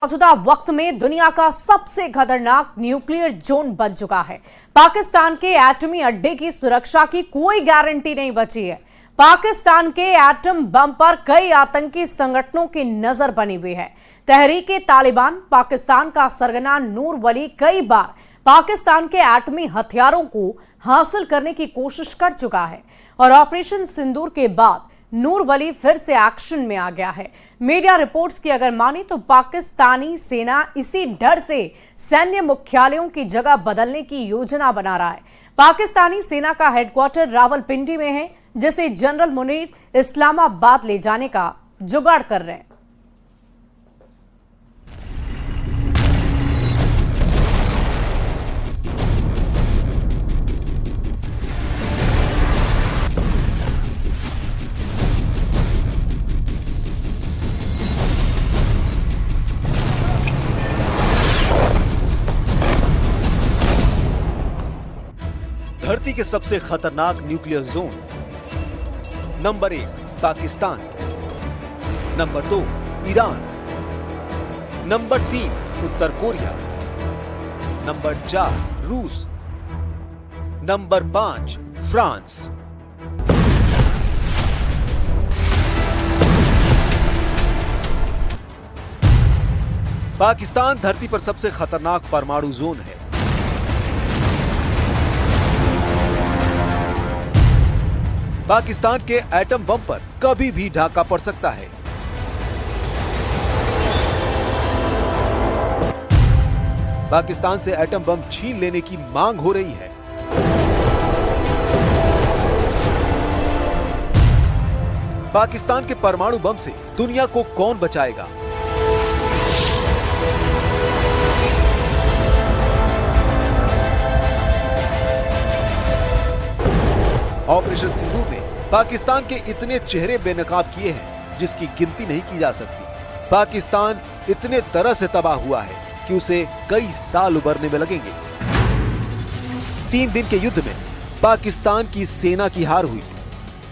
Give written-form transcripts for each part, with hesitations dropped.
मौजूदा वक्त में दुनिया का सबसे खतरनाक न्यूक्लियर जोन बन चुका है। पाकिस्तान के एटमी अड्डे की सुरक्षा की कोई गारंटी नहीं बची है। पाकिस्तान के एटम बम पर कई आतंकी संगठनों की नजर बनी हुई है। तहरीके तालिबान, पाकिस्तान का सरगना नूर वली कई बार पाकिस्तान के एटमी हथियारों को हासिल करने की कोशिश कर चुका है और ऑपरेशन सिंदूर के बाद नूर वली फिर से एक्शन में आ गया है। मीडिया रिपोर्ट्स की अगर माने तो पाकिस्तानी सेना इसी डर से सैन्य मुख्यालयों की जगह बदलने की योजना बना रहा है। पाकिस्तानी सेना का हेडक्वार्टर रावलपिंडी में है, जिसे जनरल मुनीर इस्लामाबाद ले जाने का जुगाड़ कर रहे हैं। धरती के सबसे खतरनाक nuclear zone. Number 1 Pakistan, number 2 Iran, number 3 उत्तर कोरिया, नंबर 4 रूस, नंबर 5 फ्रांस। पाकिस्तान धरती पर सबसे खतरनाक परमाणु जोन है। पाकिस्तान के एटम बम पर कभी भी ढाका पड़ सकता है। पाकिस्तान से एटम बम छीन लेने की मांग हो रही है। पाकिस्तान के परमाणु बम से दुनिया को कौन बचाएगा? ऑपरेशन सिंदूर ने पाकिस्तान के इतने चेहरे बेनकाब किए हैं जिसकी गिनती नहीं की जा सकती। पाकिस्तान इतने तरह से तबाह हुआ है कि उसे कई साल उबरने में लगेंगे। 3 दिन के युद्ध में पाकिस्तान की सेना की हार हुई,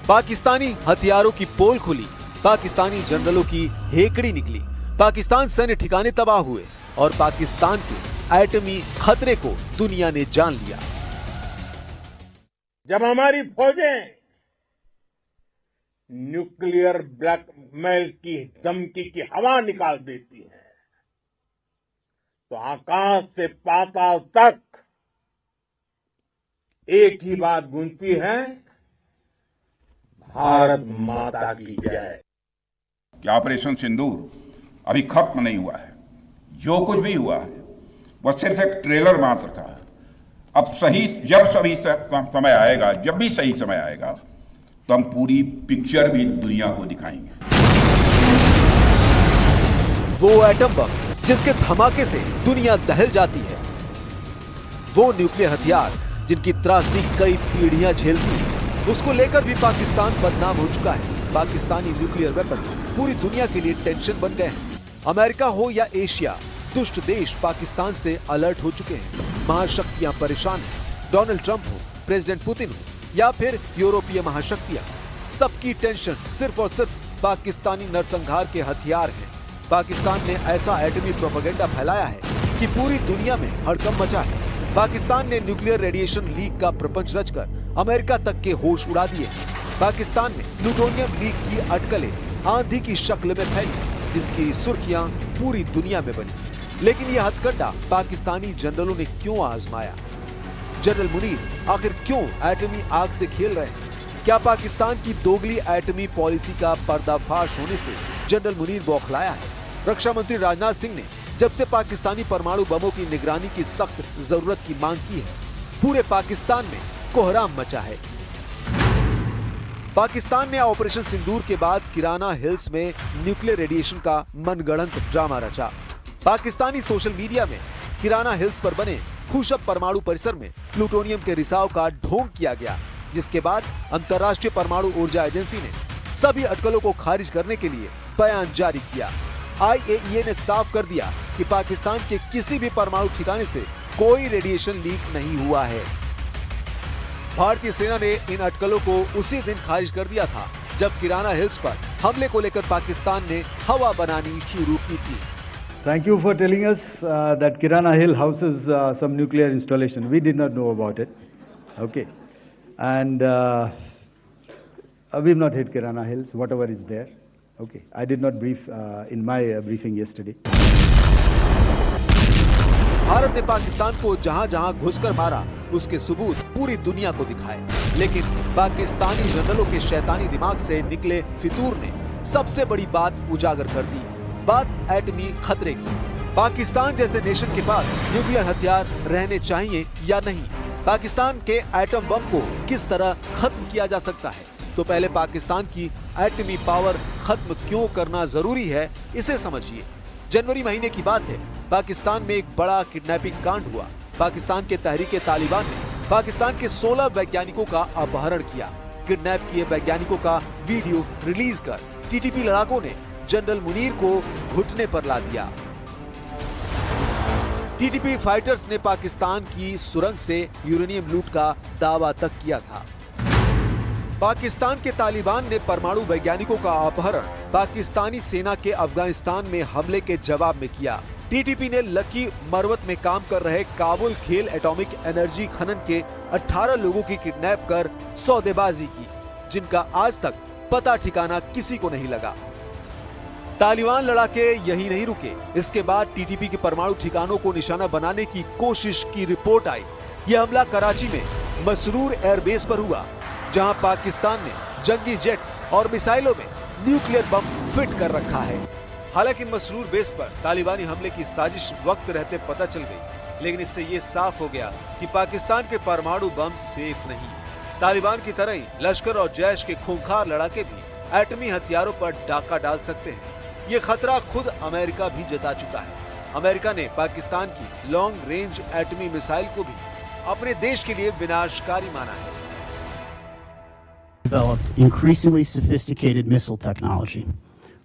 पाकिस्तानी हथियारों की पोल खुली, पाकिस्तानी जनरलों की हेकड़ी निकली, पाकिस्तान सैन्य ठिकाने तबाह हुए और पाकिस्तान के एटमी खतरे को दुनिया ने जान लिया। जब हमारी फौजें न्यूक्लियर ब्लैकमेल की धमकी की हवा निकाल देती हैं, तो आकाश से पाताल तक एक ही बात गूंजती है, भारत माता की जय। कि ऑपरेशन सिंदूर अभी खत्म नहीं हुआ है। जो कुछ भी हुआ है वह सिर्फ एक ट्रेलर मात्र था। अब समय आएगा, जब भी सही समय आएगा, तो हम पूरी पिक्चर भी दुनिया को दिखाएंगे। वो एटम बम जिसके धमाके से दुनिया दहल जाती है, वो न्यूक्लियर हथियार जिनकी त्रासदी कई पीढ़ियां झेलती है, उसको लेकर भी पाकिस्तान बदनाम हो चुका है। पाकिस्तानी न्यूक्लियर वेपन पूरी दुनिया के लिए टेंशन बन गए हैं। अमेरिका हो या एशिया, दुष्ट देश पाकिस्तान से अलर्ट हो चुके हैं। महाशक्तियां परेशान हैं। डोनाल्ड ट्रंप हो, प्रेसिडेंट पुतिन हो या फिर यूरोपीय महाशक्तियां, सबकी टेंशन सिर्फ और सिर्फ पाकिस्तानी नरसंहार के हथियार हैं। पाकिस्तान ने ऐसा एटमी प्रोपेगेंडा फैलाया है कि पूरी दुनिया में हड़कंप मचा है। पाकिस्तान ने न्यूक्लियर रेडिएशन लीक का प्रपंच रचकर अमेरिका तक के होश उड़ा दिए। पाकिस्तान में प्लूटोनियम लीक की अटकलें आंधी की शक्ल में फैली, जिसकी सुर्खियां पूरी दुनिया में बनी। लेकिन यह हथकंडा पाकिस्तानी जनरलों ने क्यों आजमाया? जनरल मुनीर आखिर क्यों एटमी आग से खेल रहे हैं? क्या पाकिस्तान की दोगली एटमी पॉलिसी का पर्दाफाश होने से जनरल मुनीर बौखलाया है? रक्षा मंत्री राजनाथ सिंह ने जब से पाकिस्तानी परमाणु बमों की निगरानी की सख्त जरूरत की मांग की है, पूरे पाकिस्तान में कोहराम मचा है। पाकिस्तान ने ऑपरेशन सिंदूर के बाद किराना हिल्स में न्यूक्लियर रेडिएशन का मनगढ़ंत ड्रामा रचा। पाकिस्तानी सोशल मीडिया में किराना हिल्स पर बने खुशब परमाणु परिसर में प्लूटोनियम के रिसाव का ढोंग किया गया, जिसके बाद अंतर्राष्ट्रीय परमाणु ऊर्जा एजेंसी ने सभी अटकलों को खारिज करने के लिए बयान जारी किया। IAEA ने साफ कर दिया कि पाकिस्तान के किसी भी परमाणु ठिकाने से कोई रेडिएशन लीक नहीं हुआ है। भारतीय सेना ने इन अटकलों को उसी दिन खारिज कर दिया था जब किराना हिल्स पर हमले को लेकर पाकिस्तान ने हवा बनानी शुरू की थी। Thank you for telling us that Kirana Hill houses some nuclear installation. We did not know about it. Okay. And we've not hit Kirana Hills, whatever is there. Okay. I did not brief in my briefing yesterday. Bharat ने पाकिस्तान को जहां जहां घुसकर मारा उसके सबूत पूरी दुनिया को दिखाए, लेकिन पाकिस्तानी जनरलों के शैतानी दिमाग से निकले फितूर ने सबसे बड़ी बात उजागर कर दी, बात एटमी खतरे की। पाकिस्तान जैसे नेशन के पास न्यूक्लियर हथियार रहने चाहिए या नहीं, पाकिस्तान के एटम बम को किस तरह खत्म किया जा सकता है, तो पहले पाकिस्तान की एटमी पावर खत्म क्यों करना जरूरी है इसे समझिए। जनवरी महीने की बात है, पाकिस्तान में एक बड़ा किडनैपिंग कांड हुआ। पाकिस्तान के तहरीके तालिबान ने पाकिस्तान के 16 वैज्ञानिकों का अपहरण किया। किडनैप किए वैज्ञानिकों का वीडियो रिलीज कर टीटीपी लड़ाकों ने जनरल मुनीर को घुटने पर ला दिया। टीटीपी फाइटर्स ने पाकिस्तान की सुरंग से यूरेनियम लूट का दावा तक किया था। पाकिस्तान के तालिबान ने परमाणु वैज्ञानिकों का अपहरण पाकिस्तानी सेना के अफगानिस्तान में हमले के जवाब में किया। टीटीपी ने लकी मरवत में काम कर रहे काबुल खेल एटॉमिक एनर्जी खनन के 18 लोगों की किडनैप कर सौदेबाजी की, जिनका आज तक पता ठिकाना किसी को नहीं लगा। तालिबान लड़ाके यही नहीं रुके, इसके बाद टीटीपी के परमाणु ठिकानों को निशाना बनाने की कोशिश की रिपोर्ट आई। यह हमला कराची में मसरूर एयरबेस पर हुआ, जहां पाकिस्तान ने जंगी जेट और मिसाइलों में न्यूक्लियर बम फिट कर रखा है। हालांकि मसरूर बेस पर तालिबानी हमले की साजिश वक्त रहते पता चल गई, लेकिन इससे ये साफ हो गया कि पाकिस्तान के परमाणु बम सेफ नहीं। तालिबान की तरह ही लश्कर और जैश के खूंखार लड़ाके भी एटमी हथियारों पर डाका डाल सकते हैं। ये खतरा खुद अमेरिका भी जता चुका है। अमेरिका ने पाकिस्तान की लॉन्ग रेंज एटमी मिसाइल को भी अपने देश के लिए विनाशकारी माना है। Developed increasingly sophisticated missile technology,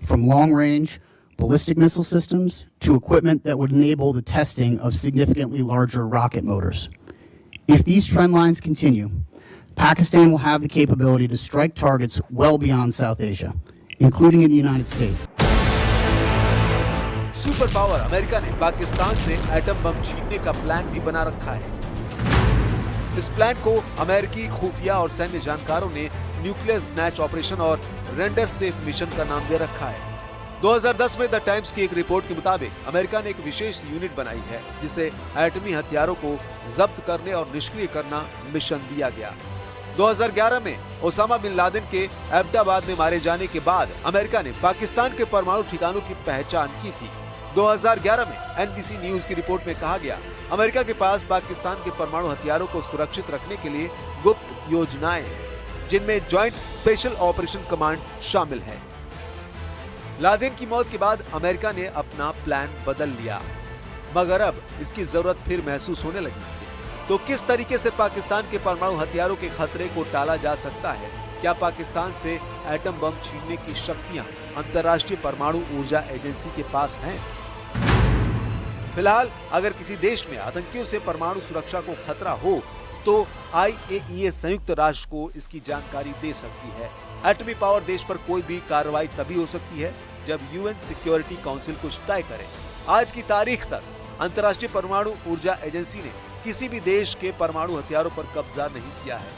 from long-range ballistic missile systems to equipment that would enable the testing of significantly larger rocket motors. If these trend lines continue, Pakistan will have the capability to strike targets well beyond South Asia, including in the United States. Super power America ने पाकिस्तान से atom bomb छीनने का plan भी बना रखा है। इस plan को अमेरिकी खुफिया और सैन्य जानकारों ने न्यूक्लियर स्नैच ऑपरेशन और रेंडर सेफ मिशन का नाम दे रखा है। 2010 में द टाइम्स की एक रिपोर्ट के मुताबिक अमेरिका ने एक विशेष यूनिट बनाई है, जिसे एटमी हथियारों को जब्त करने और निष्क्रिय करना मिशन दिया गया। 2011 में ओसामा बिन लादेन के एबटाबाद में मारे जाने के बाद अमेरिका ने पाकिस्तान के परमाणु ठिकानों की पहचान की थी। 2011 में एनबीसी न्यूज की रिपोर्ट में कहा गया, अमेरिका के पास पाकिस्तान के परमाणु हथियारों को सुरक्षित रखने के लिए गुप्त योजनाएं हैं, जिनमें ज्वाइंट स्पेशल ऑपरेशन कमांड शामिल है। लादेन की मौत के बाद अमेरिका ने अपना प्लान बदल लिया, मगर अब इसकी जरूरत फिर महसूस होने लगी। तो किस तरीके से पाकिस्तान के परमाणु हथियारों के खतरे को टाला जा सकता है? क्या पाकिस्तान से एटम बम छीनने की शक्तियां अंतर्राष्ट्रीय परमाणु ऊर्जा एजेंसी के पास हैं? फिलहाल अगर किसी देश में आतंकियों से परमाणु सुरक्षा को खतरा हो तो IAEA संयुक्त राष्ट्र को इसकी जानकारी दे सकती है। एटमी पावर देश पर कोई भी कार्रवाई तभी हो सकती है जब UN सिक्योरिटी काउंसिल कुछ तय करे। आज की तारीख तक अंतर्राष्ट्रीय परमाणु ऊर्जा एजेंसी ने किसी भी देश के परमाणु हथियारों पर कब्जा नहीं किया है,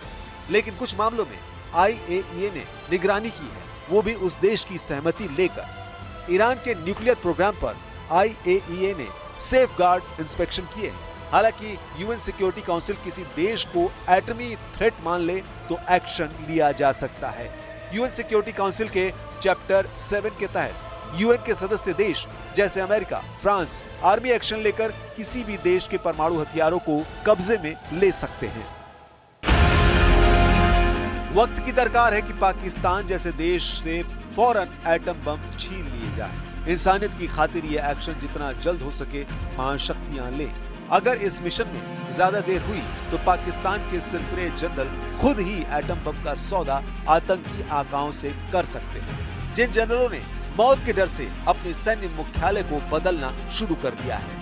लेकिन कुछ मामलों में IAEA ने निगरानी की है, वो भी उस देश की सहमति लेकर। ईरान के न्यूक्लियर प्रोग्राम पर IAEA ने सेफगार्ड इंस्पेक्शन किए हैं। हालांकि UN सिक्योरिटी काउंसिल किसी देश को एटमी थ्रेट मान ले तो एक्शन लिया जा सकता है। UN सिक्योरिटी काउंसिल के चैप्टर 7 के तहत UN के सदस्य देश जैसे अमेरिका, फ्रांस आर्मी एक्शन लेकर किसी भी देश के परमाणु हथियारों को कब्जे में ले सकते हैं। वक्त की दरकार है कि पाकिस्तान जैसे देश से फौरन एटम बम छीन लिए जाए। इंसानियत की खातिर ये एक्शन जितना जल्द हो सके महाशक्तियां ले। अगर इस मिशन में ज्यादा देर हुई तो पाकिस्तान के सिरफिरे जनरल खुद ही एटम बम का सौदा आतंकी आकाओं से कर सकते हैं, जिन जनरलों ने मौत के डर से अपने सैन्य मुख्यालय को बदलना शुरू कर दिया है।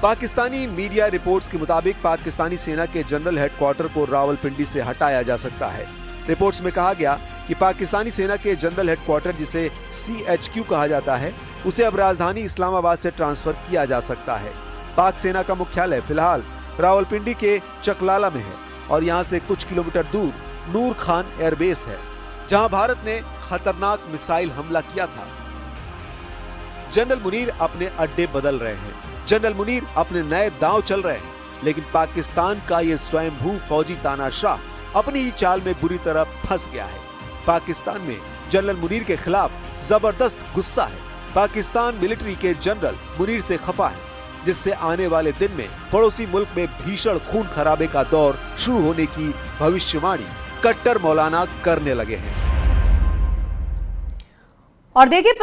पाकिस्तानी मीडिया रिपोर्ट्स के मुताबिक पाकिस्तानी सेना के जनरल हेडक्वार्टर को रावलपिंडी से हटाया जा सकता है। रिपोर्ट्स में कहा गया कि पाकिस्तानी सेना के जनरल हेडक्वार्टर, जिसे CHQ कहा जाता है, उसे अब राजधानी इस्लामाबाद से ट्रांसफर किया जा सकता है। पाक सेना का मुख्यालय फिलहाल रावलपिंडी के चकलाला में है और यहाँ से कुछ किलोमीटर दूर नूर खान एयरबेस है, जहाँ भारत ने खतरनाक मिसाइल हमला किया था। जनरल मुनीर अपने अड्डे बदल रहे हैं, जनरल मुनीर अपने नए दांव चल रहे हैं, लेकिन पाकिस्तान का ये स्वयंभू फौजी तानाशाह अपनी ही चाल में बुरी तरह फंस गया है। पाकिस्तान में जनरल मुनीर के खिलाफ जबरदस्त गुस्सा है। पाकिस्तान मिलिट्री के जनरल मुनीर से खफा है, जिससे आने वाले दिन में पड़ोसी मुल्क में भीषण खून खराबे का दौर शुरू होने की भविष्यवाणी कट्टर मौलाना करने लगे हैं। और देखिए